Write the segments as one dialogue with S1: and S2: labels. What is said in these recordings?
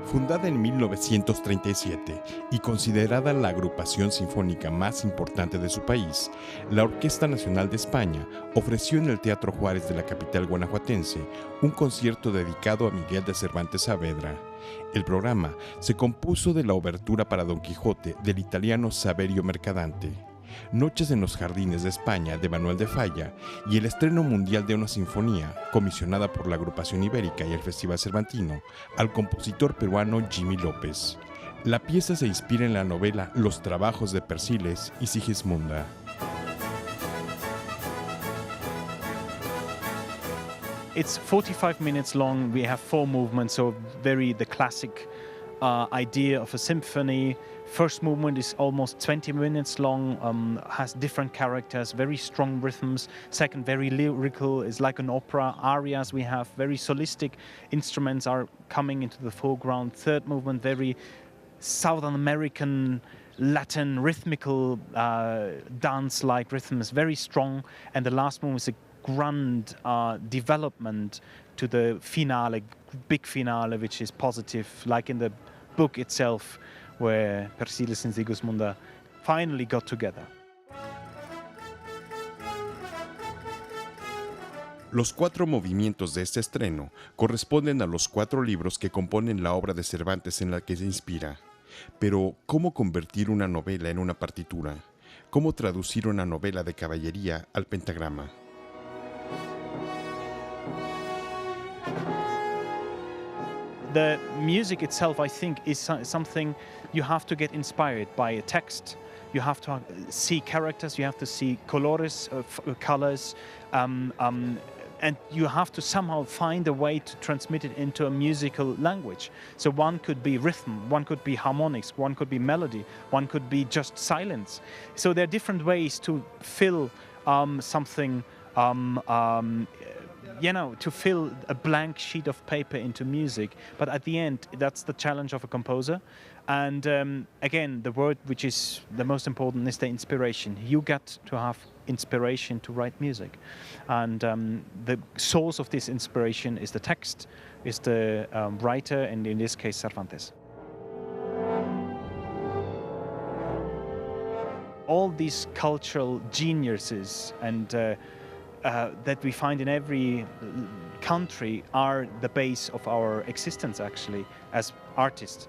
S1: Fundada en 1937 y considerada la agrupación sinfónica más importante de su país, la Orquesta Nacional de España ofreció en el Teatro Juárez de la capital guanajuatense un concierto dedicado a Miguel de Cervantes Saavedra. El programa se compuso de la obertura para Don Quijote del italiano Saverio Mercadante, Noches en los Jardines de España de Manuel de Falla y el estreno mundial de una sinfonía comisionada por la agrupación ibérica y el Festival Cervantino al compositor peruano Jimmy López. La pieza se inspira en la novela Los trabajos de Persiles y Sigismunda.
S2: It's 45 minutes long. We have 4 movements, so very the classic idea of a symphony. First movement is almost 20 minutes long, has different characters, very strong rhythms. Second, very lyrical, is like an opera. Arias we have, very solistic instruments are coming into the foreground. Third movement, very Southern American, Latin, rhythmical dance-like rhythms, very strong. And the last movement is a grand development to the finale, big finale, which is positive, like in the book itself, where Persiles and Sigismunda finally got together.
S1: Los 4 movimientos de este estreno corresponden a los 4 libros que componen la obra de Cervantes en la que se inspira. Pero, ¿cómo convertir una novela en una partitura? ¿Cómo traducir una novela de caballería al pentagrama?
S2: The music itself, I think, is something you have to get inspired by a text. You have to see characters, you have to see colores, colors, and you have to somehow find a way to transmit it into a musical language. So one could be rhythm, one could be harmonics, one could be melody, one could be just silence. So there are different ways to fill something, to fill a blank sheet of paper into music. But at the end, that's the challenge of a composer. And again, the word which is the most important is the inspiration. You get to have inspiration to write music. And the source of this inspiration is the text, is the writer, and in this case, Cervantes. All these cultural geniuses and that we find in every country are the base of our existence, actually, as artists.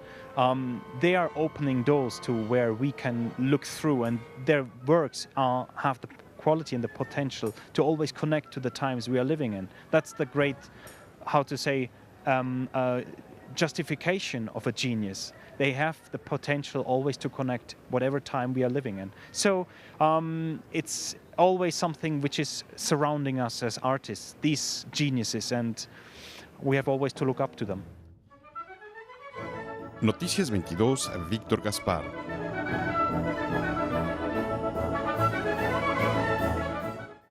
S2: They are opening doors to where we can look through, and their works have the quality and the potential to always connect to the times we are living in. That's the great, justification of a genius. They have the potential always to connect whatever time we are living in. So it's always something which is surrounding us as artists, these geniuses, and we have always to look up to them.
S1: Noticias 22, Víctor Gaspar.